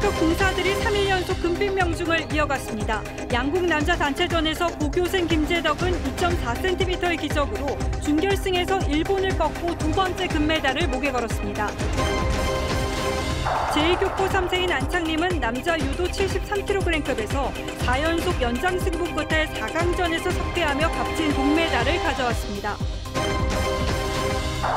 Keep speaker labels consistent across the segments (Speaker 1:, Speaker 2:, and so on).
Speaker 1: K리그 공사들이 3일 연속 금빛 명중을 이어갔습니다. 양국 남자 단체전에서 고교생 김재덕은 2.4cm의 기적으로 준결승에서 일본을 꺾고 두 번째 금메달을 목에 걸었습니다. 제1교포 3세인 안창림은 남자 유도 73kg급에서 4연속 연장 승부 끝에 4강전에서 석패하며 값진 동메달을 가져왔습니다.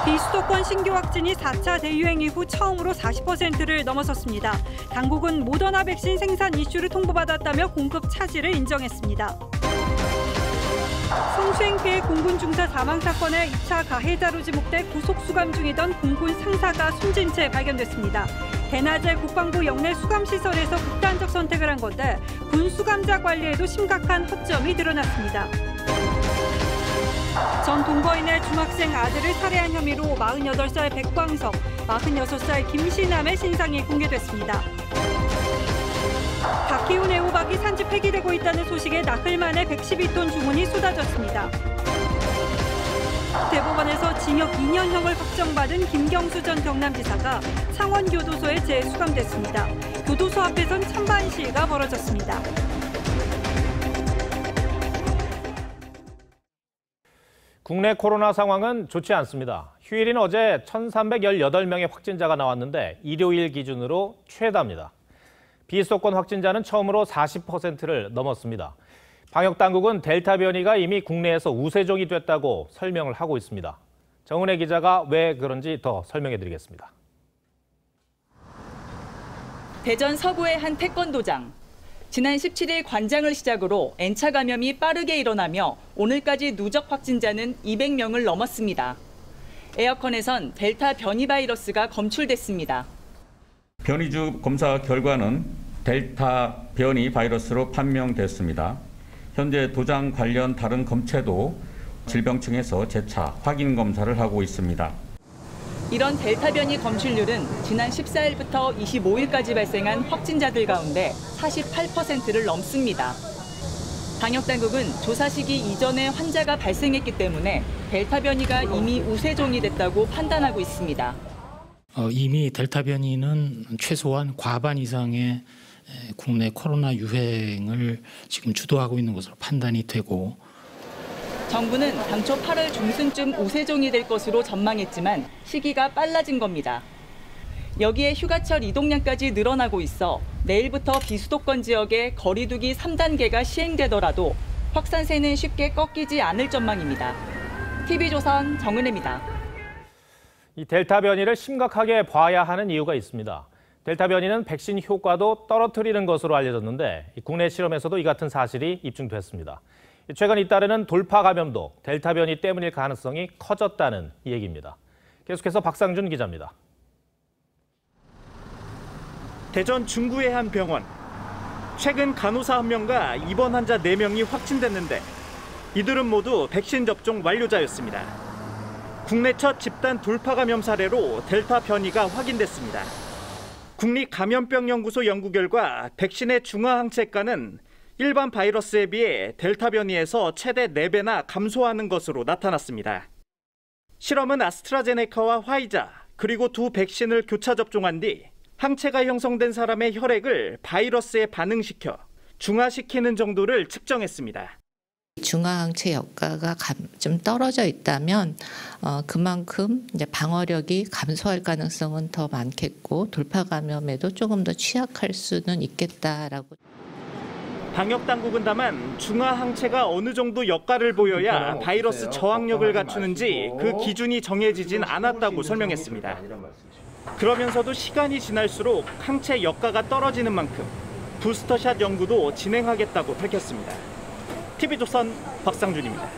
Speaker 1: 비수도권 신규 확진이 4차 대유행 이후 처음으로 40%를 넘어섰습니다. 당국은 모더나 백신 생산 이슈를 통보받았다며 공급 차질을 인정했습니다. 성추행 피해 공군 중사 사망 사건의 2차 가해자로 지목돼 구속 수감 중이던 공군 상사가 숨진 채 발견됐습니다. 대낮에 국방부 영내 수감시설에서 극단적 선택을 한 건데 군 수감자 관리에도 심각한 허점이 드러났습니다. 전 동거인의 중학생 아들을 살해한 혐의로 48살 백광석, 46살 김신남의 신상이 공개됐습니다. 닭 키운 애호박이 산지 폐기되고 있다는 소식에 나흘 만에 112톤 주문이 쏟아졌습니다. 대법원에서 징역 2년형을 확정받은 김경수 전 경남지사가 상원교도소에 재수감됐습니다. 교도소 앞에선 찬반 시위가 벌어졌습니다.
Speaker 2: 국내 코로나 상황은 좋지 않습니다. 휴일인 어제 1,318명의 확진자가 나왔는데 일요일 기준으로 최다입니다. 비수도권 확진자는 처음으로 40%를 넘었습니다. 방역당국은 델타 변이가 이미 국내에서 우세종이 됐다고 설명을 하고 있습니다. 정은혜 기자가 왜 그런지 더 설명해드리겠습니다.
Speaker 3: 대전 서구의 한 태권도장. 지난 17일 관장을 시작으로 N차 감염이 빠르게 일어나며 오늘까지 누적 확진자는 200명을 넘었습니다. 에어컨에선 델타 변이 바이러스가 검출됐습니다.
Speaker 4: 변이주 검사 결과는 델타 변이 바이러스로 판명됐습니다. 현재 도장 관련 다른 검체도 질병청에서 재차 확인 검사를 하고 있습니다.
Speaker 3: 이런 델타 변이 검출률은 지난 14일부터 25일까지 발생한 확진자들 가운데 48%를 넘습니다. 방역당국은 조사 시기 이전에 환자가 발생했기 때문에 델타 변이가 이미 우세종이 됐다고 판단하고 있습니다.
Speaker 5: 이미 델타 변이는 최소한 과반 이상의 국내 코로나 유행을 지금 주도하고 있는 것으로 판단이 되고
Speaker 3: 정부는 당초 8월 중순쯤 우세종이 될 것으로 전망했지만 시기가 빨라진 겁니다. 여기에 휴가철 이동량까지 늘어나고 있어 내일부터 비수도권 지역에 거리 두기 3단계가 시행되더라도 확산세는 쉽게 꺾이지 않을 전망입니다. TV조선 정은혜입니다.
Speaker 2: 이 델타 변이를 심각하게 봐야 하는 이유가 있습니다. 델타 변이는 백신 효과도 떨어뜨리는 것으로 알려졌는데 국내 실험에서도 이 같은 사실이 입증됐습니다. 최근 잇따르는 돌파 감염도 델타 변이 때문일 가능성이 커졌다는 얘기입니다. 계속해서 박상준 기자입니다.
Speaker 6: 대전 중구의 한 병원. 최근 간호사 1명과 입원 환자 4명이 확진됐는데 이들은 모두 백신 접종 완료자였습니다. 국내 첫 집단 돌파 감염 사례로 델타 변이가 확인됐습니다. 국립감염병연구소 연구 결과 백신의 중화 항체가는 일반 바이러스에 비해 델타 변이에서 최대 4배나 감소하는 것으로 나타났습니다. 실험은 아스트라제네카와 화이자 그리고 두 백신을 교차 접종한 뒤 항체가 형성된 사람의 혈액을 바이러스에 반응시켜 중화시키는 정도를 측정했습니다.
Speaker 7: 중화항체 효과가 좀 떨어져 있다면 그만큼 이제 방어력이 감소할 가능성은 더 많겠고 돌파 감염에도 조금 더 취약할 수는 있겠다라고.
Speaker 6: 방역당국은 다만 중화항체가 어느 정도 역할을 보여야 바이러스 저항력을 갖추는지 그 기준이 정해지진 않았다고 설명했습니다. 그러면서도 시간이 지날수록 항체 역가가 떨어지는 만큼 부스터샷 연구도 진행하겠다고 밝혔습니다. TV조선 박상준입니다.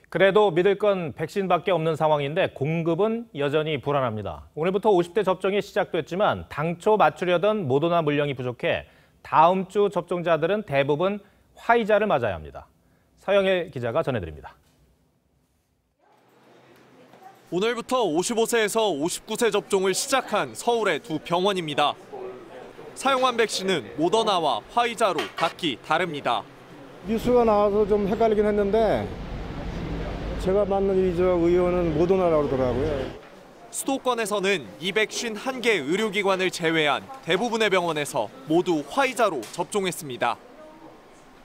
Speaker 2: 그래도 믿을 건 백신밖에 없는 상황인데 공급은 여전히 불안합니다. 오늘부터 50대 접종이 시작됐지만 당초 맞추려던 모더나 물량이 부족해 다음 주 접종자들은 대부분 화이자를 맞아야 합니다. 서영일 기자가 전해드립니다.
Speaker 8: 오늘부터 55세에서 59세 접종을 시작한 서울의 두 병원입니다. 사용한 백신은 모더나와 화이자로 각기 다릅니다.
Speaker 9: 뉴스가 나와서 좀 헷갈리긴 했는데 제가 맞는 의원은 모더나라고 그러더라고요.
Speaker 8: 수도권에서는 251개 의료기관을 제외한 대부분의 병원에서 모두 화이자로 접종했습니다.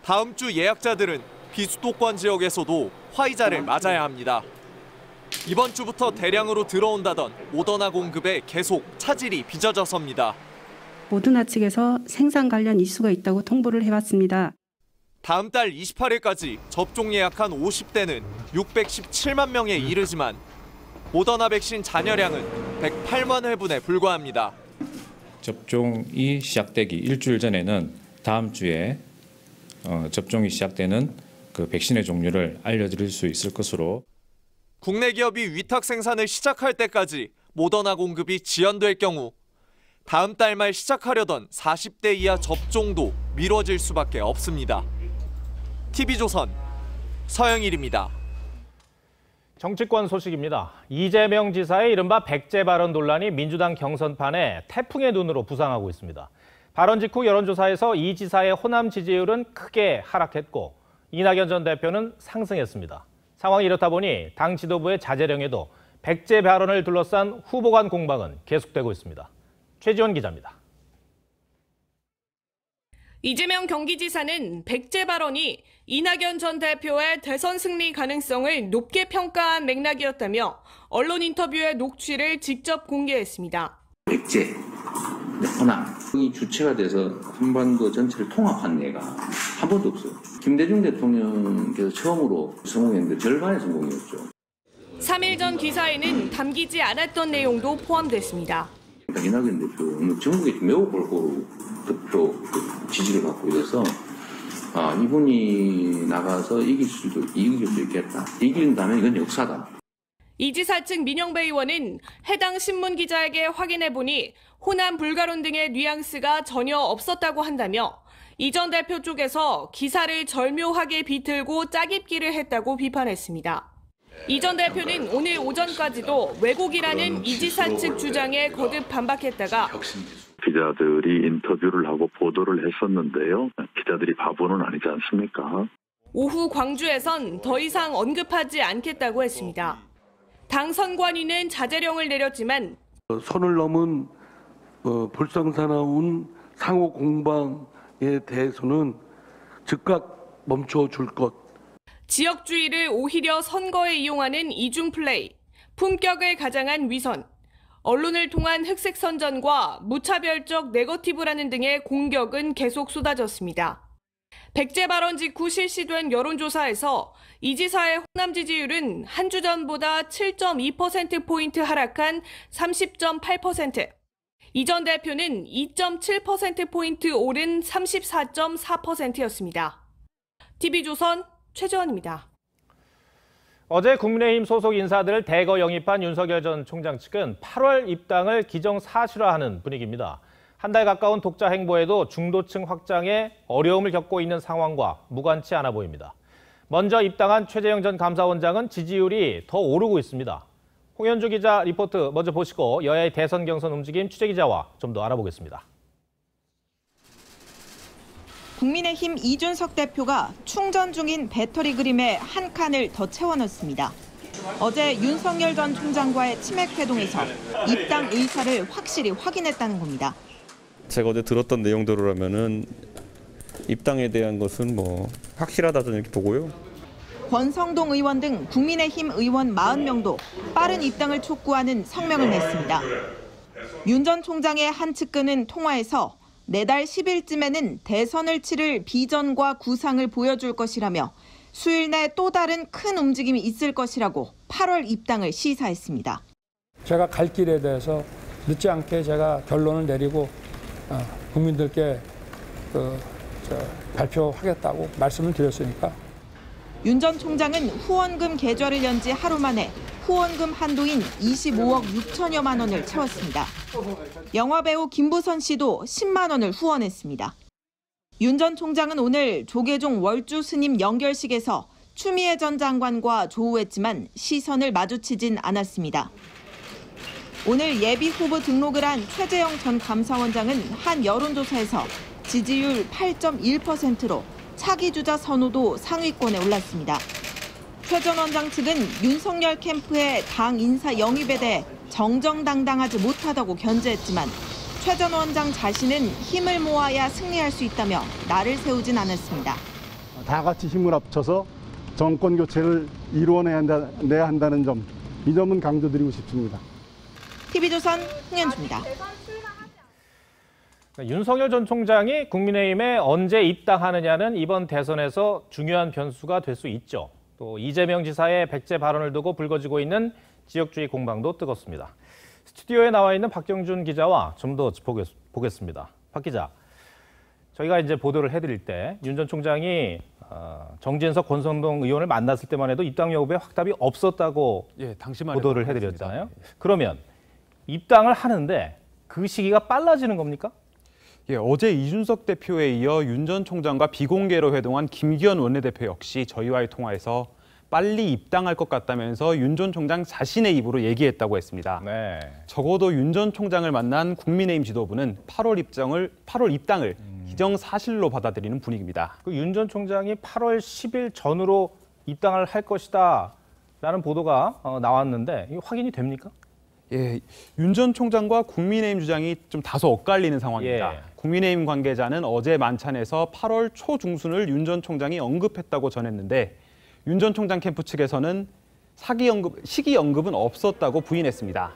Speaker 8: 다음 주 예약자들은 비수도권 지역에서도 화이자를 맞아야 합니다. 이번 주부터 대량으로 들어온다던 모더나 공급에 계속 차질이 빚어져섭니다.
Speaker 10: 모더나 측에서 생산 관련 이슈가 있다고 통보를 해왔습니다.
Speaker 8: 다음 달 28일까지 접종 예약한 50대는 617만 명에 이르지만 모더나 백신 잔여량은 108만 회분에 불과합니다.
Speaker 11: 접종이 시작되기 일주일 전에는 다음 주에 접종이 시작되는 그 백신의 종류를 알려드릴 수 있을 것으로.
Speaker 8: 국내 기업이 위탁 생산을 시작할 때까지 모더나 공급이 지연될 경우 다음 달 말 시작하려던 40대 이하 접종도 미뤄질 수밖에 없습니다. TV조선 서영일입니다.
Speaker 2: 정치권 소식입니다. 이재명 지사의 이른바 백제 발언 논란이 민주당 경선판에 태풍의 눈으로 부상하고 있습니다. 발언 직후 여론조사에서 이 지사의 호남 지지율은 크게 하락했고 이낙연 전 대표는 상승했습니다. 상황이 이렇다 보니 당 지도부의 자제령에도 백제 발언을 둘러싼 후보 간 공방은 계속되고 있습니다. 최지원 기자입니다.
Speaker 12: 이재명 경기지사는 백제 발언이 이낙연 전 대표의 대선 승리 가능성을 높게 평가한 맥락이었다며 언론 인터뷰의 녹취를 직접 공개했습니다.
Speaker 13: 백제, 호남, 이 주체가 돼서 한반도 전체를 통합한 예가 한 번도 없어요. 김대중 대통령께서 처음으로 성공했는데 절반의 성공이었죠.
Speaker 12: 3일 전 기사에는 담기지 않았던 내용도 포함됐습니다.
Speaker 13: 이낙연 대표는 전국에 매우 골고루 득표 지지를 받고 있어서 이분이 나가서 이길 수도 있겠다. 이긴다면 이건 역사다.
Speaker 12: 이 지사 측 민영배 의원은 해당 신문 기자에게 확인해보니 호남 불가론 등의 뉘앙스가 전혀 없었다고 한다며 이 전 대표 쪽에서 기사를 절묘하게 비틀고 짜깁기를 했다고 비판했습니다. 이 전 대표는 오늘 오전까지도 왜곡이라는 이 지사 측 주장에 거듭 반박했다가
Speaker 14: 기자들이 인터뷰를 하고 보도를 했었는데요. 기자들이 바보는 아니지 않습니까?
Speaker 12: 오후 광주에선 더 이상 언급하지 않겠다고 했습니다. 당 선관위는 자제령을 내렸지만
Speaker 15: 선을 넘은 불상사나운 상호 공방에 대해서는 즉각 멈춰줄 것.
Speaker 12: 지역주의를 오히려 선거에 이용하는 이중 플레이, 품격을 가장한 위선, 언론을 통한 흑색 선전과 무차별적 네거티브라는 등의 공격은 계속 쏟아졌습니다. 백제 발언 직후 실시된 여론조사에서 이 지사의 호남 지지율은 한 주 전보다 7.2%포인트 하락한 30.8%, 이 전 대표는 2.7%포인트 오른 34.4%였습니다. TV조선 최지원입니다.
Speaker 2: 어제 국민의힘 소속 인사들을 대거 영입한 윤석열 전 총장 측은 8월 입당을 기정사실화하는 분위기입니다. 한 달 가까운 독자 행보에도 중도층 확장에 어려움을 겪고 있는 상황과 무관치 않아 보입니다. 먼저 입당한 최재형 전 감사원장은 지지율이 더 오르고 있습니다. 홍현주 기자 리포트 먼저 보시고 여야의 대선 경선 움직임 취재기자와 좀 더 알아보겠습니다.
Speaker 16: 국민의힘 이준석 대표가 충전 중인 배터리 그림에 한 칸을 더 채워넣습니다. 어제 윤석열 전 총장과의 치맥 회동에서 입당 의사를 확실히 확인했다는 겁니다.
Speaker 17: 제가 어제 들었던 내용대로라면은 입당에 대한 것은 확실하다고 이렇게 보고요.
Speaker 16: 권성동 의원 등 국민의힘 의원 40명도 빠른 입당을 촉구하는 성명을 냈습니다. 윤 전 총장의 한 측근은 통화에서 내달 10일쯤에는 대선을 치를 비전과 구상을 보여줄 것이라며 수일 내 또 다른 큰 움직임이 있을 것이라고 8월 입당을 시사했습니다.
Speaker 9: 제가 갈 길에 대해서 늦지 않게 제가 결론을 내리고 국민들께 발표하겠다고 말씀을 드렸으니까.
Speaker 16: 윤 전 총장은 후원금 계좌를 연 지 하루 만에 후원금 한도인 25억 6천여만 원을 채웠습니다. 영화배우 김부선 씨도 10만 원을 후원했습니다. 윤 전 총장은 오늘 조계종 월주 스님 연결식에서 추미애 전 장관과 조우했지만 시선을 마주치진 않았습니다. 오늘 예비 후보 등록을 한 최재형 전 감사원장은 한 여론조사에서 지지율 8.1%로 차기 주자 선호도 상위권에 올랐습니다. 최 전 원장 측은 윤석열 캠프의 당 인사 영입에 대해 정정당당하지 못하다고 견제했지만 최 전 원장 자신은 힘을 모아야 승리할 수 있다며 날을 세우진 않았습니다.
Speaker 18: 다 같이 힘을 합쳐서 정권 교체를 이루어내야 한다는 점, 이 점은 강조드리고 싶습니다.
Speaker 16: TV조선 홍현주입니다.
Speaker 2: 윤석열 전 총장이 국민의힘에 언제 입당하느냐는 이번 대선에서 중요한 변수가 될 수 있죠. 또 이재명 지사의 백제 발언을 두고 불거지고 있는 지역주의 공방도 뜨겁습니다. 스튜디오에 나와 있는 박경준 기자와 좀 더 짚어보겠습니다. 박 기자, 저희가 이제 보도를 해드릴 때 윤 전 총장이 정진석, 권성동 의원을 만났을 때만 해도 입당 여부에 확답이 없었다고 보도를 해드렸잖아요. 그러면 입당을 하는데 그 시기가 빨라지는 겁니까?
Speaker 19: 예, 어제 이준석 대표에 이어 윤 전 총장과 비공개로 회동한 김기현 원내대표 역시 저희와의 통화에서 빨리 입당할 것 같다면서 윤 전 총장 자신의 입으로 얘기했다고 했습니다.
Speaker 2: 네.
Speaker 19: 적어도 윤 전 총장을 만난 국민의힘 지도부는 8월 입당을 기정사실로 받아들이는 분위기입니다.
Speaker 2: 그 윤 전 총장이 8월 10일 전으로 입당을 할 것이다라는 보도가 나왔는데 이게 확인이 됩니까?
Speaker 19: 예, 윤 전 총장과 국민의힘 주장이 좀 다소 엇갈리는 상황입니다.
Speaker 2: 예.
Speaker 19: 국민의힘 관계자는 어제 만찬에서 8월 초중순을 윤 전 총장이 언급했다고 전했는데 윤 전 총장 캠프 측에서는 시기 언급은 없었다고 부인했습니다.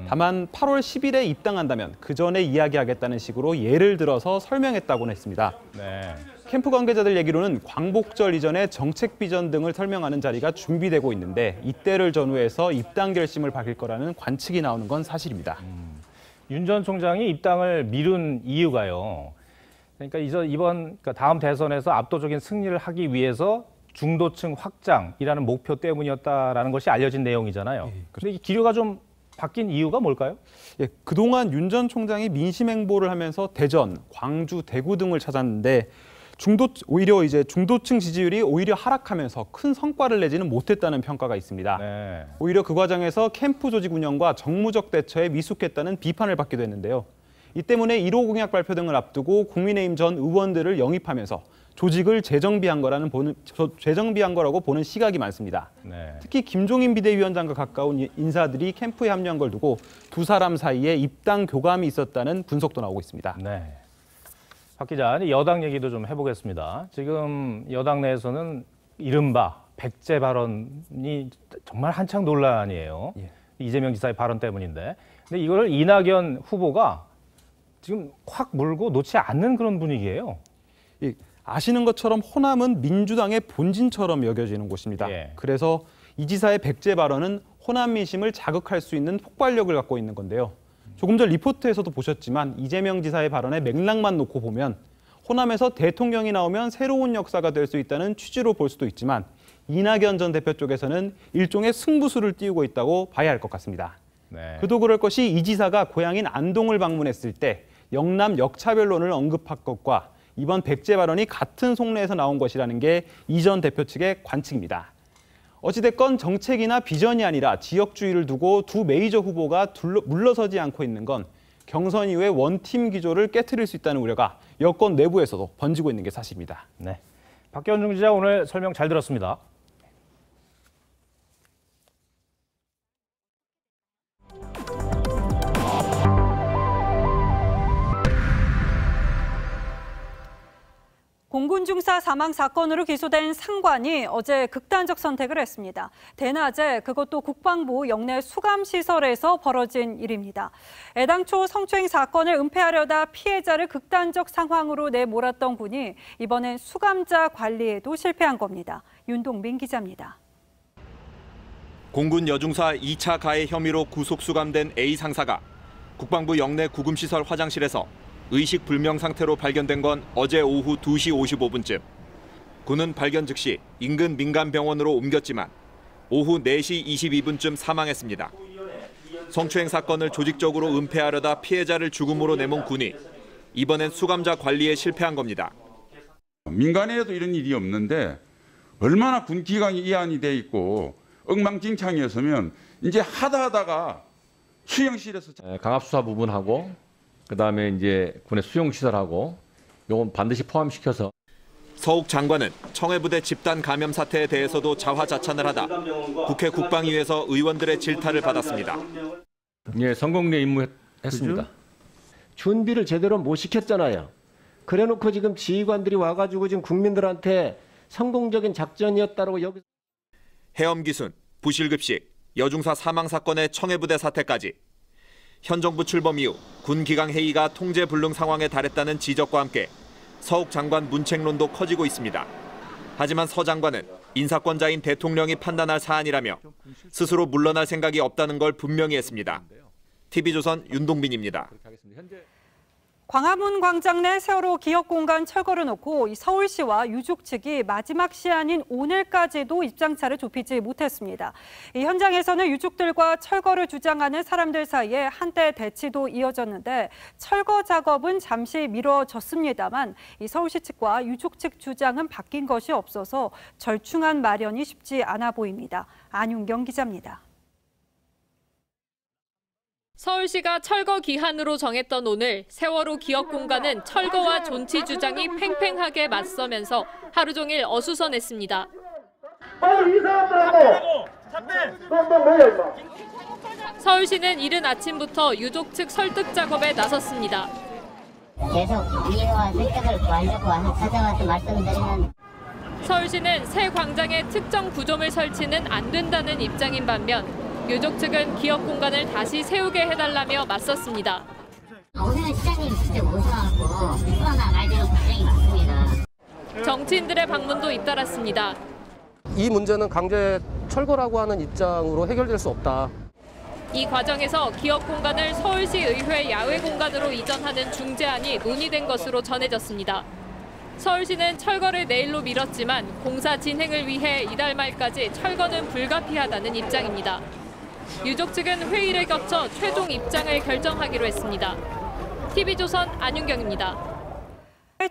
Speaker 19: 다만 8월 10일에 입당한다면 그 전에 이야기하겠다는 식으로 예를 들어서 설명했다고는 했습니다.
Speaker 2: 네.
Speaker 19: 캠프 관계자들 얘기로는 광복절 이전에 정책 비전 등을 설명하는 자리가 준비되고 있는데 이때를 전후해서 입당 결심을 밝힐 거라는 관측이 나오는 건 사실입니다.
Speaker 2: 윤 전 총장이 입당을 미룬 이유가요. 그러니까 이번 다음 대선에서 압도적인 승리를 하기 위해서 중도층 확장이라는 목표 때문이었다라는 것이 알려진 내용이잖아요. 그런데 이 기류가 좀 바뀐 이유가 뭘까요?
Speaker 19: 예, 그동안 윤 전 총장이 민심 행보를 하면서 대전, 광주, 대구 등을 찾았는데 오히려 이제 중도층 지지율이 오히려 하락하면서 큰 성과를 내지는 못했다는 평가가 있습니다.
Speaker 2: 네.
Speaker 19: 오히려 그 과정에서 캠프 조직 운영과 정무적 대처에 미숙했다는 비판을 받기도 했는데요. 이 때문에 1호 공약 발표 등을 앞두고 국민의힘 전 의원들을 영입하면서 조직을 재정비한 거라고 보는 시각이 많습니다.
Speaker 2: 네.
Speaker 19: 특히 김종인 비대위원장과 가까운 인사들이 캠프에 합류한 걸 두고 두 사람 사이에 입당 교감이 있었다는 분석도 나오고 있습니다.
Speaker 2: 네. 박 기자, 여당 얘기도 좀 해보겠습니다. 지금 여당 내에서는 이른바 백제 발언이 정말 한창 논란이에요.
Speaker 19: 예.
Speaker 2: 이재명 지사의 발언 때문인데. 근데 이거를 이낙연 후보가 지금 확 물고 놓지 않는 그런 분위기예요.
Speaker 19: 아시는 것처럼 호남은 민주당의 본진처럼 여겨지는 곳입니다.
Speaker 2: 예.
Speaker 19: 그래서 이 지사의 백제 발언은 호남 민심을 자극할 수 있는 폭발력을 갖고 있는 건데요. 조금 전 리포트에서도 보셨지만 이재명 지사의 발언의 맥락만 놓고 보면 호남에서 대통령이 나오면 새로운 역사가 될 수 있다는 취지로 볼 수도 있지만 이낙연 전 대표 쪽에서는 일종의 승부수를 띄우고 있다고 봐야 할 것 같습니다.
Speaker 2: 네.
Speaker 19: 그도 그럴 것이 이 지사가 고향인 안동을 방문했을 때 영남 역차별론을 언급한 것과 이번 백제 발언이 같은 속내에서 나온 것이라는 게 이 전 대표 측의 관측입니다. 어찌됐건 정책이나 비전이 아니라 지역주의를 두고 두 메이저 후보가 물러서지 않고 있는 건 경선 이후에 원팀 기조를 깨트릴 수 있다는 우려가 여권 내부에서도 번지고 있는 게 사실입니다.
Speaker 2: 네. 박경준 기자 오늘 설명 잘 들었습니다.
Speaker 1: 공군 중사 사망 사건으로 기소된 상관이 어제 극단적 선택을 했습니다. 대낮에 그것도 국방부 영내 수감시설에서 벌어진 일입니다. 애당초 성추행 사건을 은폐하려다 피해자를 극단적 상황으로 내몰았던 군이 이번엔 수감자 관리에도 실패한 겁니다. 윤동민 기자입니다.
Speaker 8: 공군 여중사 2차 가해 혐의로 구속 수감된 A 상사가 국방부 영내 구금시설 화장실에서 의식 불명 상태로 발견된 건 어제 오후 2시 55분쯤. 군은 발견 즉시 인근 민간병원으로 옮겼지만 오후 4시 22분쯤 사망했습니다. 성추행 사건을 조직적으로 은폐하려다 피해자를 죽음으로 내몬 군이 이번엔 수감자 관리에 실패한 겁니다.
Speaker 20: 민간에도 이런 일이 없는데 얼마나 군 기강이 이안이 돼 있고 엉망진창이었으면 이제 하다가 수용실에서
Speaker 21: 강압수사 부분하고 그다음에 이제 군의 수용시설하고 이건 반드시 포함시켜서.
Speaker 8: 서욱 장관은 청해부대 집단 감염 사태에 대해서도 자화자찬을 하다 국회 국방위에서 의원들의 질타를 받았습니다.
Speaker 21: 예, 성공리에 임무했습니다.
Speaker 4: 그죠? 준비를 제대로 못 시켰잖아요. 그래놓고 지금 지휘관들이 와가지고 지금 국민들한테 성공적인 작전이었다고 여기.
Speaker 8: 해엄기순, 부실급식, 여중사 사망 사건의 청해부대 사태까지 현 정부 출범 이후 군 기강 회의가 통제 불능 상황에 달했다는 지적과 함께 서욱 장관 문책론도 커지고 있습니다. 하지만 서 장관은 인사권자인 대통령이 판단할 사안이라며 스스로 물러날 생각이 없다는 걸 분명히 했습니다. TV조선 윤동빈입니다.
Speaker 1: 광화문 광장 내 세월호 기억공간 철거를 놓고 서울시와 유족 측이 마지막 시한인 오늘까지도 입장차를 좁히지 못했습니다. 이 현장에서는 유족들과 철거를 주장하는 사람들 사이에 한때 대치도 이어졌는데 철거 작업은 잠시 미뤄졌습니다만 이 서울시 측과 유족 측 주장은 바뀐 것이 없어서 절충안 마련이 쉽지 않아 보입니다. 안윤경 기자입니다.
Speaker 22: 서울시가 철거 기한으로 정했던 오늘 세월호 기억공간은 철거와 존치 주장이 팽팽하게 맞서면서 하루 종일 어수선했습니다. 서울시는 이른 아침부터 유족 측 설득 작업에 나섰습니다.
Speaker 23: 계속 이해와 설득을 구하려고 찾아와서 말씀드리는.
Speaker 22: 서울시는 새 광장에 특정 구조물 설치는 안 된다는 입장인 반면 유족 측은 기억 공간을 다시 세우게 해달라며 맞섰습니다.
Speaker 23: 오늘은 시장님 진짜 모셔갖고 코로나 말대로 고생이 많습니다.
Speaker 22: 정치인들의 방문도 잇따랐습니다.
Speaker 24: 이 문제는 강제 철거라고 하는 입장으로 해결될 수 없다.
Speaker 22: 이 과정에서 기억 공간을 서울시 의회 야외 공간으로 이전하는 중재안이 논의된 것으로 전해졌습니다. 서울시는 철거를 내일로 미뤘지만 공사 진행을 위해 이달 말까지 철거는 불가피하다는 입장입니다. 유족 측은 회의를 거쳐 최종 입장을 결정하기로 했습니다. TV조선 안윤경입니다.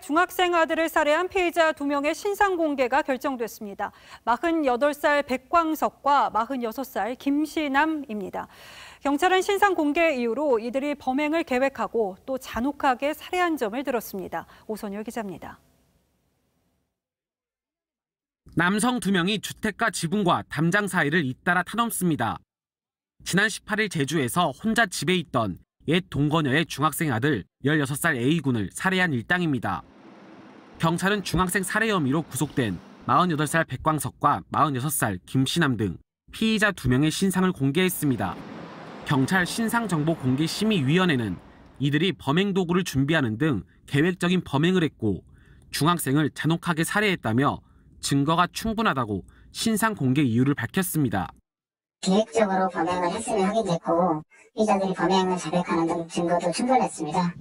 Speaker 1: 중학생 아들을 살해한 피의자 2명의 신상 공개가 결정됐습니다. 48살 백광석과 46살 김신남입니다. 경찰은 신상 공개 이후로 이들이 범행을 계획하고 또 잔혹하게 살해한 점을 들었습니다. 오선열 기자입니다.
Speaker 25: 남성 2명이 주택가 지붕과 담장 사이를 잇따라 타넘습니다. 지난 18일 제주에서 혼자 집에 있던 옛 동거녀의 중학생 아들 16살 A군을 살해한 일당입니다. 경찰은 중학생 살해 혐의로 구속된 48살 백광석과 46살 김신남 등 피의자 2명의 신상을 공개했습니다. 경찰 신상정보공개심의위원회는 이들이 범행 도구를 준비하는 등 계획적인 범행을 했고 중학생을 잔혹하게 살해했다며 증거가 충분하다고 신상 공개 이유를 밝혔습니다.
Speaker 23: 계획적으로 범행을 했음이 확인됐고 피의자들이 범행을 자백하는 등 증거도 충분했습니다.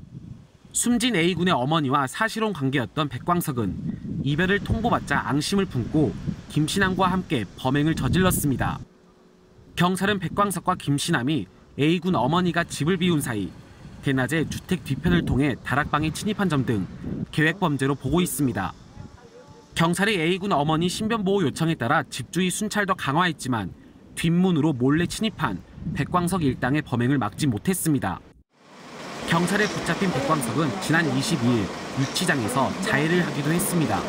Speaker 25: 숨진 A군의 어머니와 사실혼 관계였던 백광석은 이별을 통보받자 앙심을 품고 김신남과 함께 범행을 저질렀습니다. 경찰은 백광석과 김신남이 A군 어머니가 집을 비운 사이 대낮에 주택 뒤편을 통해 다락방에 침입한 점 등 계획범죄로 보고 있습니다. 경찰이 A군 어머니 신변보호 요청에 따라 집주의 순찰도 강화했지만 뒷문으로 몰래 침입한 백광석 일당의 범행을 막지 못했습니다. 경찰에 붙잡힌 백광석은 지난 22일 유치장에서 자해를 하기도 했습니다.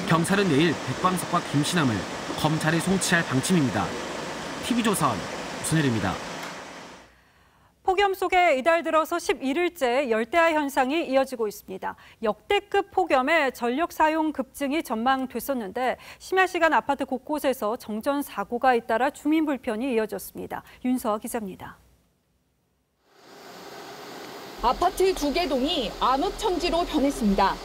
Speaker 25: 경찰은 내일 백광석과 김신남을 검찰에 송치할 방침입니다. TV조선 오선열입니다.
Speaker 1: 폭염 속에 이달 들어서 11일째 열대야 현상이 이어지고 있습니다. 역대급 폭염에 전력 사용 급증이 전망됐었는데 심야 시간 아파트 곳곳에서 정전 사고가 잇따라 주민 불편이 이어졌습니다. 윤서아 기자입니다.
Speaker 26: 아파트 2개 동이 암흑천지로 변했습니다.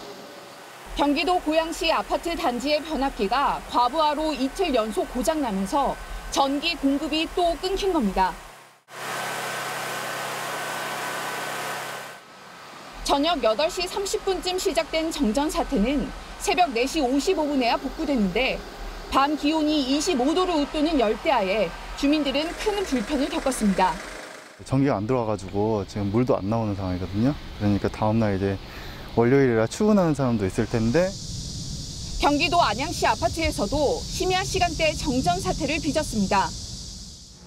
Speaker 26: 경기도 고양시 아파트 단지의 변압기가 과부하로 이틀 연속 고장나면서 전기 공급이 또 끊긴 겁니다. 저녁 8시 30분쯤 시작된 정전 사태는 새벽 4시 55분에야 복구됐는데 밤 기온이 25도를 웃도는 열대야에 주민들은 큰 불편을 겪었습니다.
Speaker 27: 전기가 안 들어와가지고 지금 물도 안 나오는 상황이거든요. 그러니까 다음날 이제 월요일이라 출근하는 사람도 있을 텐데.
Speaker 26: 경기도 안양시 아파트에서도 심야 시간대 정전 사태를 빚었습니다.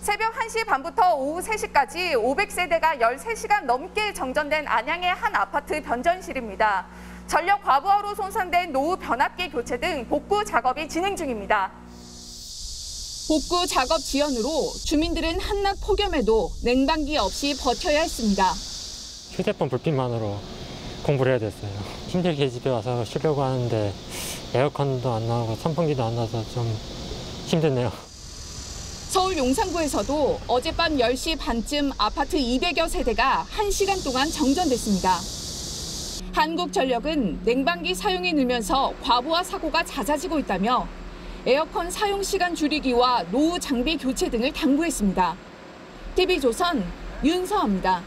Speaker 26: 새벽 1시 반부터 오후 3시까지 500세대가 13시간 넘게 정전된 안양의 한 아파트 변전실입니다. 전력 과부하로 손상된 노후 변압기 교체 등 복구 작업이 진행 중입니다. 복구 작업 지연으로 주민들은 한낮 폭염에도 냉방기 없이 버텨야 했습니다.
Speaker 3: 휴대폰 불빛만으로 공부를 해야 됐어요. 힘들게 집에 와서 쉬려고 하는데 에어컨도 안 나오고 선풍기도 안 나와서 좀 힘드네요.
Speaker 26: 서울 용산구에서도 어젯밤 10시 반쯤 아파트 200여 세대가 1시간 동안 정전됐습니다. 한국전력은 냉방기 사용이 늘면서 과부하 사고가 잦아지고 있다며 에어컨 사용 시간 줄이기와 노후 장비 교체 등을 당부했습니다. TV조선 윤서아입니다.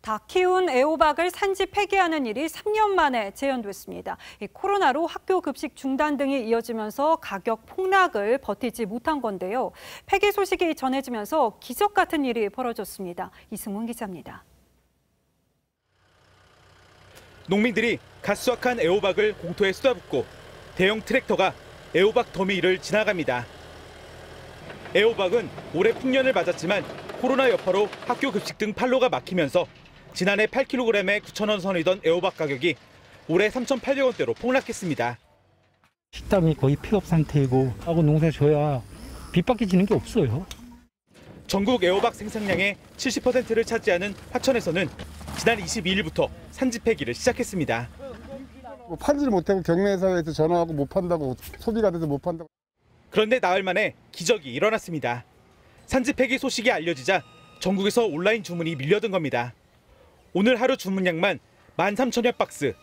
Speaker 1: 다 키운 애호박을 산지 폐기하는 일이 3년 만에 재현됐습니다. 코로나로 학교 급식 중단 등이 이어지면서 가격 폭락을 버티지 못한 건데요. 폐기 소식이 전해지면서 기적 같은 일이 벌어졌습니다. 이승훈 기자입니다.
Speaker 5: 농민들이 갓 수확한 애호박을 공터에 쏟아붓고 대형 트랙터가 애호박 더미를 지나갑니다. 애호박은 올해 풍년을 맞았지만 코로나 여파로 학교 급식 등 판로가 막히면서 지난해 8kg에 9,000원 선이던 애호박 가격이 올해 3,800원대로 폭락했습니다.
Speaker 6: 식당이 거의 폐업 상태이고 하고 농사 져야 빚밖에 지는 게 없어요.
Speaker 5: 전국 애호박 생산량의 70%를 차지하는 화천에서는 지난 22일부터 산지 폐기를 시작했습니다.
Speaker 18: 팔지를 못하고 경매사에서 전화하고 못 판다고, 소비가 돼서 못 판다고.
Speaker 5: 그런데 나흘 만에 기적이 일어났습니다. 산지 폐기 소식이 알려지자 전국에서 온라인 주문이 밀려든 겁니다. 오늘 하루 주문량만 13,000여 박스,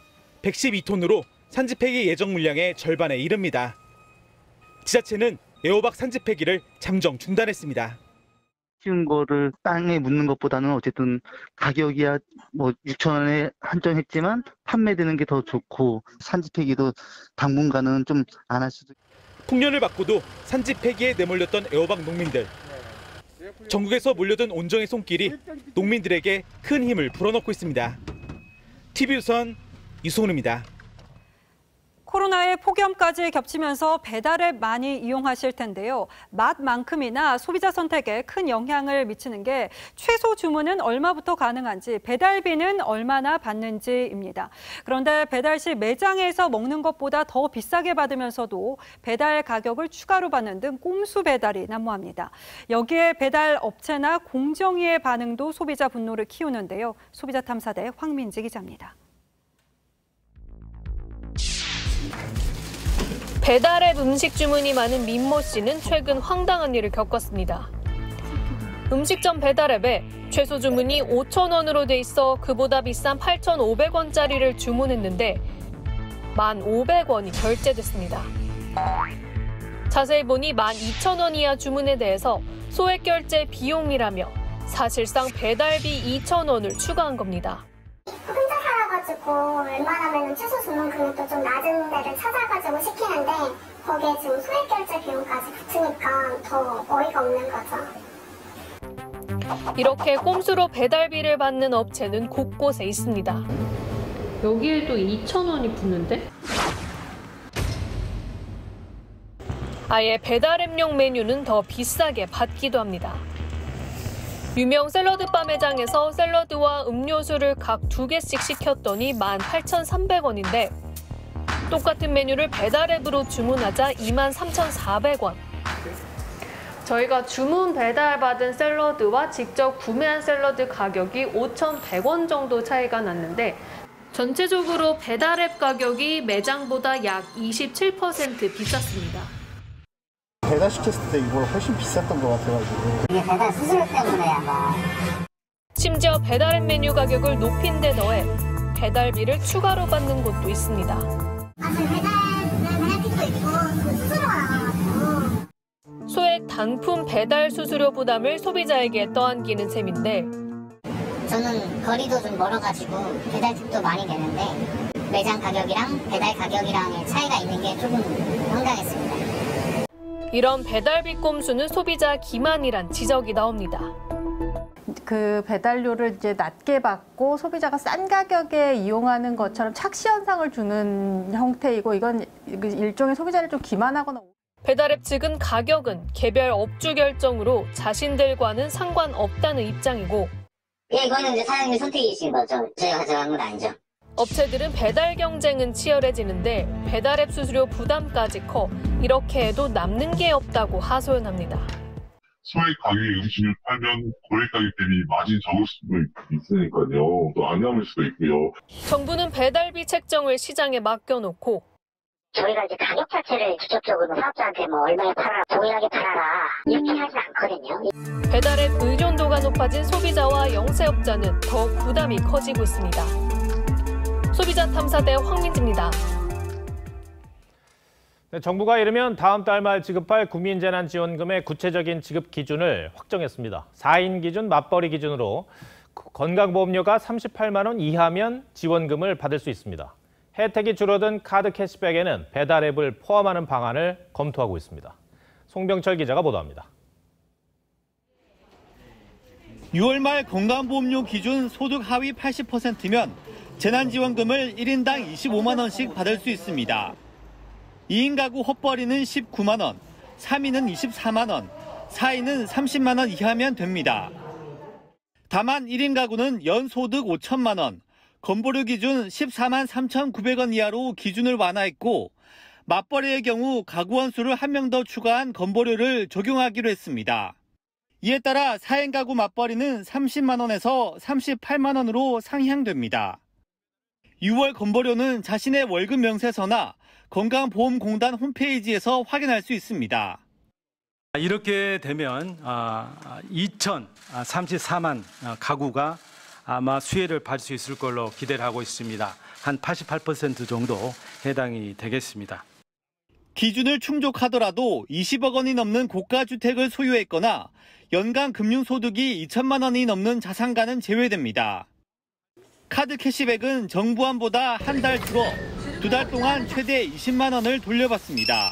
Speaker 5: 112톤으로 산지 폐기 예정 물량의 절반에 이릅니다. 지자체는 애호박 산지 폐기를 잠정 중단했습니다.
Speaker 7: 키운 거를 땅에 묻는 것보다는 어쨌든 가격이야 뭐 6,000원에 한정했지만 판매되는 게 더 좋고 산지 폐기도 당분간은 좀 안 할 수도.
Speaker 5: 풍년을 맞고도 산지 폐기에 내몰렸던 애호박 농민들. 전국에서 몰려든 온정의 손길이 농민들에게 큰 힘을 불어넣고 있습니다. TV조선 이승훈입니다.
Speaker 1: 코로나의 폭염까지 겹치면서 배달앱 많이 이용하실 텐데요. 맛만큼이나 소비자 선택에 큰 영향을 미치는 게 최소 주문은 얼마부터 가능한지, 배달비는 얼마나 받는지입니다. 그런데 배달 시 매장에서 먹는 것보다 더 비싸게 받으면서도 배달 가격을 추가로 받는 등 꼼수 배달이 난무합니다. 여기에 배달 업체나 공정위의 반응도 소비자 분노를 키우는데요. 소비자탐사대 황민지 기자입니다.
Speaker 22: 배달앱 음식 주문이 많은 민모 씨는 최근 황당한 일을 겪었습니다. 음식점 배달앱에 최소 주문이 5,000원으로 돼 있어 그보다 비싼 8,500원짜리를 주문했는데 1,500원이 결제됐습니다. 자세히 보니 12,000원 이하 주문에 대해서 소액 결제 비용이라며 사실상 배달비 2,000원을 추가한 겁니다.
Speaker 23: 혼자 살아가지고 웬만하면 최소 주문 금액도 좀 낮은 데를 찾아가지고 시키는데 거기에 지금 소액 결제 비용까지 붙으니까 더 어이가 없는 거죠.
Speaker 22: 이렇게 꼼수로 배달비를 받는 업체는 곳곳에 있습니다. 여기에도 2,000원이 붙는데? 아예 배달앱용 메뉴는 더 비싸게 받기도 합니다. 유명 샐러드바 매장에서 샐러드와 음료수를 각 2개씩 시켰더니 18,300원인데 똑같은 메뉴를 배달앱으로 주문하자 23,400원. 저희가 주문 배달받은 샐러드와 직접 구매한 샐러드 가격이 5,100원 정도 차이가 났는데 전체적으로 배달앱 가격이 매장보다 약 27% 비쌌습니다.
Speaker 27: 배달시켰을 때 이거 훨씬 비쌌던 것 같아가지고.
Speaker 23: 이게 배달 수수료 때문에 아마.
Speaker 22: 심지어 배달앱 메뉴 가격을 높인 데 더해 배달비를 추가로 받는 곳도 있습니다.
Speaker 23: 배달비도 있고 수수료가 나가가지고.
Speaker 22: 소액 단품 배달 수수료 부담을 소비자에게 떠안기는 셈인데
Speaker 23: 저는 거리도 좀 멀어가지고 배달팁도 많이 되는데 매장 가격이랑 배달 가격이랑의 차이가 있는 게 조금 황당했습니다.
Speaker 22: 이런 배달비 꼼수는 소비자 기만이란 지적이 나옵니다.
Speaker 10: 그 배달료를 이제 낮게 받고 소비자가 싼 가격에 이용하는 것처럼 착시 현상을 주는 형태이고 이건 일종의 소비자를 좀 기만하거나.
Speaker 22: 배달앱 측은 가격은 개별 업주 결정으로 자신들과는 상관없다는 입장이고
Speaker 23: 이거는 이제 사장님 선택이신 거죠. 저희가 가져간 건 아니죠.
Speaker 22: 업체들은 배달 경쟁은 치열해지는데 배달앱 수수료 부담까지 커 이렇게 해도 남는 게 없다고 하소연합니다.
Speaker 9: 소액 가격의 음식을 팔면 고액 가격 대비 마진 적을 수도 있으니까요. 또 안 남을 수도 있고요.
Speaker 22: 정부는 배달비 책정을 시장에 맡겨놓고
Speaker 11: 저희가 이제 가격 자체를 직접적으로 사업자한테 뭐 얼마에 팔아라, 동일하게 팔아라 이렇게 하진 않거든요.
Speaker 22: 배달앱 의존도가 높아진 소비자와 영세업자는 더욱 부담이 커지고 있습니다. 소비자 탐사대 황민지입니다.
Speaker 2: 네, 정부가 이르면 다음 달 말 지급할 국민재난지원금의 구체적인 지급 기준을 확정했습니다. 4인 기준 맞벌이 기준으로 건강보험료가 38만 원 이하면 지원금을 받을 수 있습니다. 혜택이 줄어든 카드 캐시백에는 배달앱을 포함하는 방안을 검토하고 있습니다. 송병철 기자가 보도합니다.
Speaker 12: 6월 말 건강보험료 기준 소득 하위 80%면 재난지원금을 1인당 25만 원씩 받을 수 있습니다. 2인 가구 헛벌이는 19만 원, 3인은 24만 원, 4인은 30만 원 이하면 됩니다. 다만 1인 가구는 연소득 5천만 원, 건보료 기준 14만 3,900원 이하로 기준을 완화했고 맞벌이의 경우 가구원 수를 1명 더 추가한 건보료를 적용하기로 했습니다. 이에 따라 4인 가구 맞벌이는 30만 원에서 38만 원으로 상향됩니다. 6월 건보료는 자신의 월급 명세서나 건강보험공단 홈페이지에서 확인할 수 있습니다.
Speaker 13: 이렇게 되면 2,034만 가구가 아마 수혜를 받을 수 있을 걸로 기대를 하고 있습니다. 한 88% 정도 해당이 되겠습니다.
Speaker 12: 기준을 충족하더라도 20억 원이 넘는 고가주택을 소유했거나 연간 금융소득이 2천만 원이 넘는 자산가는 제외됩니다. 카드 캐시백은 정부안보다 한 달 줄어 2달 동안 최대 20만 원을 돌려받습니다.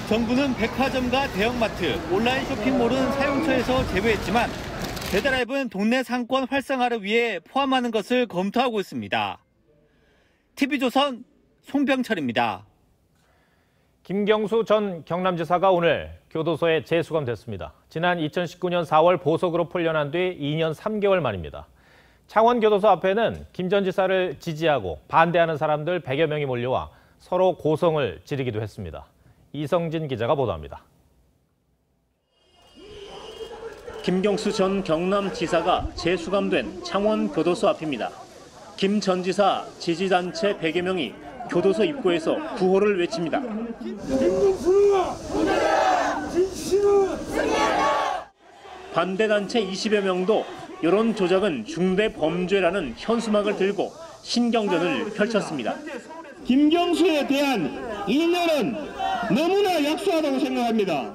Speaker 12: 정부는 백화점과 대형마트, 온라인 쇼핑몰은 사용처에서 제외했지만 배달앱은 동네 상권 활성화를 위해 포함하는 것을 검토하고 있습니다. TV조선 송병철입니다.
Speaker 2: 김경수 전 경남지사가 오늘 교도소에 재수감됐습니다. 지난 2019년 4월 보석으로 풀려난 뒤 2년 3개월 만입니다. 창원교도소 앞에는 김 전 지사를 지지하고 반대하는 사람들 100여 명이 몰려와 서로 고성을 지르기도 했습니다. 이성진 기자가 보도합니다.
Speaker 14: 김경수 전 경남지사가 재수감된 창원교도소 앞입니다. 김 전 지사 지지단체 100여 명이 교도소 입구에서 구호를 외칩니다. 반대단체 20여 명도 여론 조작은 중대 범죄라는 현수막을 들고 신경전을 펼쳤습니다.
Speaker 15: 김경수에 대한 인연은 너무나 약소하다고 생각합니다.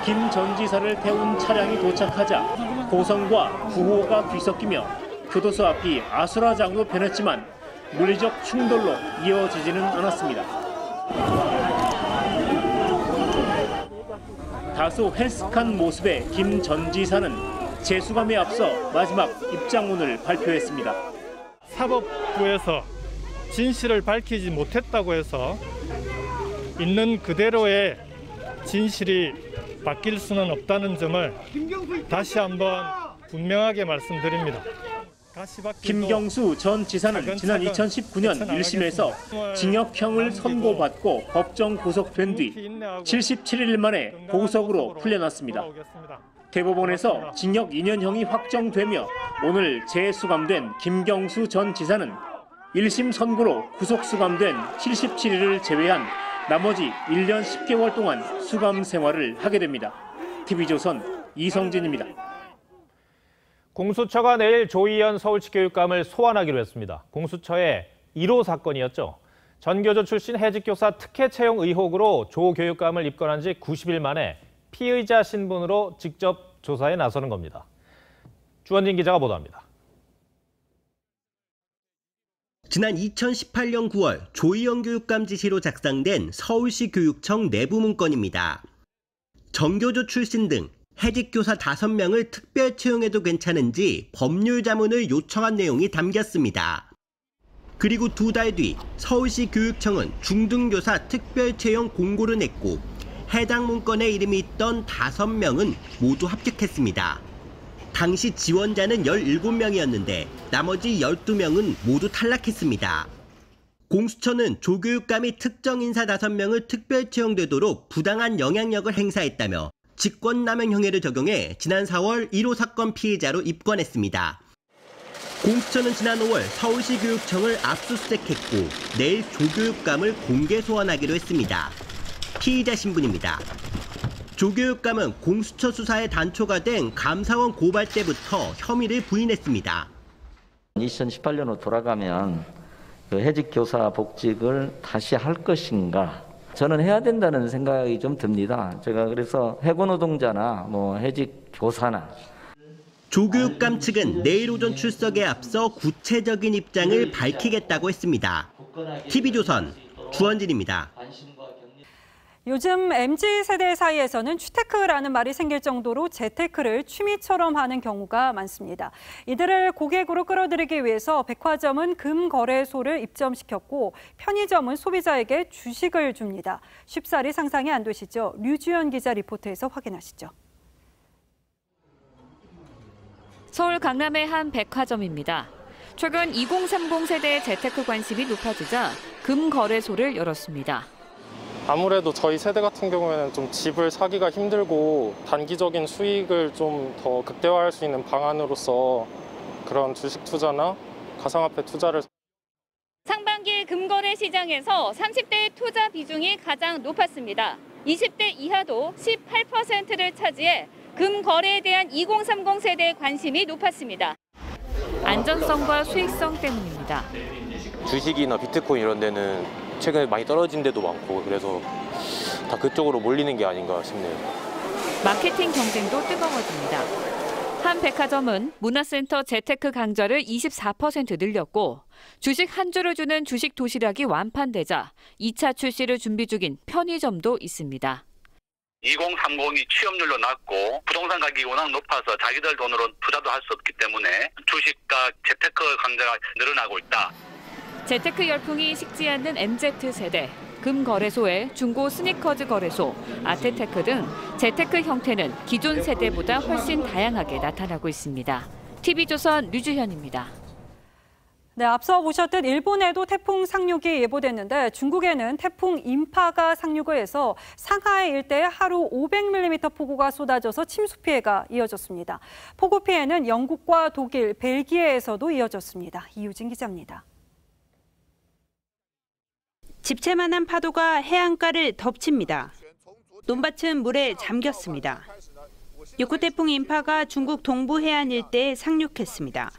Speaker 14: 김 전 지사를 태운 차량이 도착하자 고성과 구호가 뒤섞이며 교도소 앞이 아수라장으로 변했지만 물리적 충돌로 이어지지는 않았습니다. 다소 헬스한 모습의 김 전 지사는 재수감에 앞서 마지막 입장문을 발표했습니다.
Speaker 17: 사법부에서 진실을 밝히지 못했다고 해서 있는 그대로의 진실이 바뀔 수는 없다는 점을 다시 한번 분명하게 말씀드립니다.
Speaker 14: 김경수 전 지사는 지난 2019년 1심에서 징역형을 선고받고 법정 구속된 뒤 77일 만에 보석으로 풀려났습니다. 대법원에서 징역 2년형이 확정되며 오늘 재수감된 김경수 전 지사는 1심 선고로 구속수감된 77일을 제외한 나머지 1년 10개월 동안 수감 생활을 하게 됩니다. TV조선 이성진입니다.
Speaker 2: 공수처가 내일 조희연 서울시 교육감을 소환하기로 했습니다. 공수처의 1호 사건이었죠. 전교조 출신 해직교사 특혜 채용 의혹으로 조 교육감을 입건한 지 90일 만에 피의자 신분으로 직접 조사에 나서는 겁니다. 주원진 기자가 보도합니다.
Speaker 28: 지난 2018년 9월 조희연 교육감 지시로 작성된 서울시 교육청 내부 문건입니다. 전교조 출신 등 해직교사 5명을 특별 채용해도 괜찮은지 법률 자문을 요청한 내용이 담겼습니다. 그리고 2달 뒤 서울시 교육청은 중등교사 특별 채용 공고를 냈고 해당 문건에 이름이 있던 5명은 모두 합격했습니다. 당시 지원자는 17명이었는데 나머지 12명은 모두 탈락했습니다. 공수처는 조교육감 및 특정 인사 5명을 특별 채용되도록 부당한 영향력을 행사했다며 직권남용 형해를 적용해 지난 4월 1호 사건 피해자로 입건했습니다. 공수처는 지난 5월 서울시 교육청을 압수수색했고 내일 조교육감을 공개 소환하기로 했습니다. 피의자 신분입니다. 조교육감은 공수처 수사의 단초가 된 감사원 고발 때부터 혐의를 부인했습니다.
Speaker 4: 2018년으로 돌아가면 그 해직 교사 복직을 다시 할 것인가? 저는 해야 된다는 생각이 좀 듭니다. 제가 그래서 해고 노동자나 해직 교사나
Speaker 28: 조교육감 측은 내일 오전 출석에 앞서 구체적인 입장을 밝히겠다고 했습니다. TV조선 주원진입니다.
Speaker 1: 요즘 MZ세대 사이에서는 취테크라는 말이 생길 정도로 재테크를 취미처럼 하는 경우가 많습니다. 이들을 고객으로 끌어들이기 위해서 백화점은 금거래소를 입점시켰고 편의점은 소비자에게 주식을 줍니다. 쉽사리 상상이 안 되시죠? 류주연 기자 리포트에서 확인하시죠.
Speaker 22: 서울 강남의 한 백화점입니다. 최근 2030 세대의 재테크 관심이 높아지자 금거래소를 열었습니다.
Speaker 8: 아무래도 저희 세대 같은 경우에는 좀 집을 사기가 힘들고 단기적인 수익을 좀 더 극대화할 수 있는 방안으로서 그런 주식 투자나 가상화폐 투자를.
Speaker 22: 상반기 금거래 시장에서 30대의 투자 비중이 가장 높았습니다. 20대 이하도 18%를 차지해 금거래에 대한 2030 세대의 관심이 높았습니다. 안전성과 수익성 때문입니다.
Speaker 16: 주식이나 비트코인 이런 데는 최근에 많이 떨어진 데도 많고 그래서 다 그쪽으로 몰리는 게 아닌가 싶네요.
Speaker 22: 마케팅 경쟁도 뜨거워집니다. 한 백화점은 문화센터 재테크 강좌를 24% 늘렸고 주식 한 주를 주는 주식 도시락이 완판되자 2차 출시를 준비 중인 편의점도 있습니다.
Speaker 19: 2030이 취업률도 낮고 부동산 가격이 워낙 높아서 자기들 돈으로 투자도 할 수 없기 때문에 주식과 재테크 강자가 늘어나고 있다.
Speaker 22: 재테크 열풍이 식지 않는 MZ세대, 금거래소의 중고 스니커즈 거래소, 아트테크 등 재테크 형태는 기존 세대보다 훨씬 다양하게 나타나고 있습니다. TV조선 류주현입니다.
Speaker 1: 네, 앞서 보셨듯 일본에도 태풍 상륙이 예보됐는데 중국에는 태풍 인파가 상륙을 해서 상하이 일대에 하루 500mm 폭우가 쏟아져서 침수 피해가 이어졌습니다. 폭우 피해는 영국과 독일, 벨기에에서도 이어졌습니다. 이유진 기자입니다.
Speaker 20: 집채만한 파도가 해안가를 덮칩니다. 논밭은 물에 잠겼습니다. 6호 태풍 인파가 중국 동부 해안 일대에 상륙했습니다.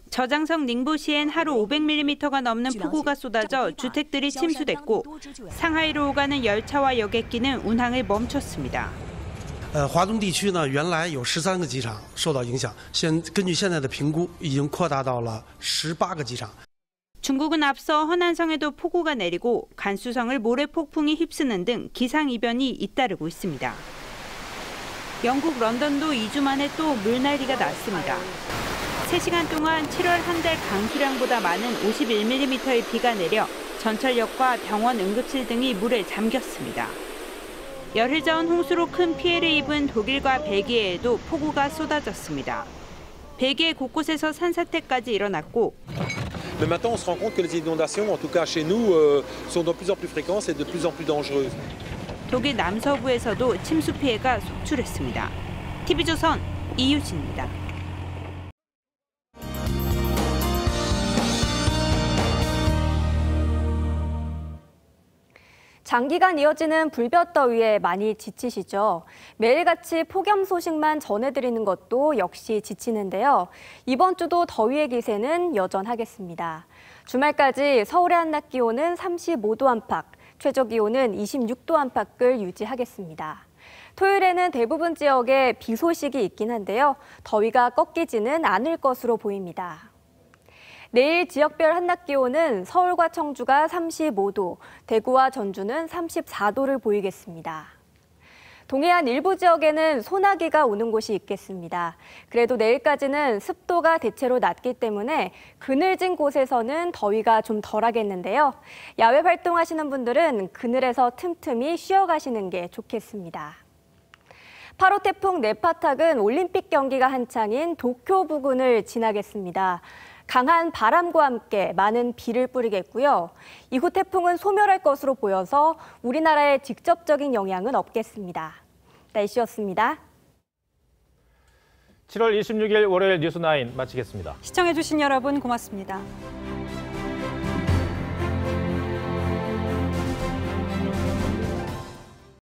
Speaker 20: 저장성 닝보시엔 하루 500mm가 넘는 폭우가 쏟아져 주택들이 침수됐고 상하이로 오가는 열차와 여객기는 운항을 멈췄습니다.
Speaker 21: 华东地区呢，原来有13个机场受到影响，根据现在的评估，已经扩大到了18个机场。
Speaker 20: 중국은 앞서 허난성에도 폭우가 내리고 간수성을 모래 폭풍이 휩쓰는 등 기상이변이 잇따르고 있습니다. 영국 런던도 2주 만에 또 물난리가 났습니다. 3시간 동안 7월 한 달 강수량보다 많은 51mm의 비가 내려 전철역과 병원 응급실 등이 물에 잠겼습니다. 열흘 전 홍수로 큰 피해를 입은 독일과 벨기에에도 폭우가 쏟아졌습니다. 벨기에 곳곳에서 산사태까지 일어났고
Speaker 24: Mais maintenant, on se rend compte que les inondations, en tout cas chez nous, sont de plus en plus fréquentes et de plus en plus dangereuses.
Speaker 20: 독일 남서부에서도 침수 피해가 속출했습니다. TV조선 이유진입니다.
Speaker 25: 장기간 이어지는 불볕더위에 많이 지치시죠? 매일같이 폭염 소식만 전해드리는 것도 역시 지치는데요. 이번 주도 더위의 기세는 여전하겠습니다. 주말까지 서울의 한낮 기온은 35도 안팎, 최저 기온은 26도 안팎을 유지하겠습니다. 토요일에는 대부분 지역에 비 소식이 있긴 한데요. 더위가 꺾이지는 않을 것으로 보입니다. 내일 지역별 한낮 기온은 서울과 청주가 35도, 대구와 전주는 34도를 보이겠습니다. 동해안 일부 지역에는 소나기가 오는 곳이 있겠습니다. 그래도 내일까지는 습도가 대체로 낮기 때문에 그늘진 곳에서는 더위가 좀 덜하겠는데요. 야외 활동하시는 분들은 그늘에서 틈틈이 쉬어가시는 게 좋겠습니다. 8호 태풍 네파탁은 올림픽 경기가 한창인 도쿄 부근을 지나겠습니다. 강한 바람과 함께 많은 비를 뿌리겠고요. 이후 태풍은 소멸할 것으로 보여서 우리나라에 직접적인 영향은 없겠습니다. 날씨였습니다.
Speaker 2: 7월 26일 월요일 뉴스9 마치겠습니다.
Speaker 1: 시청해주신 여러분 고맙습니다.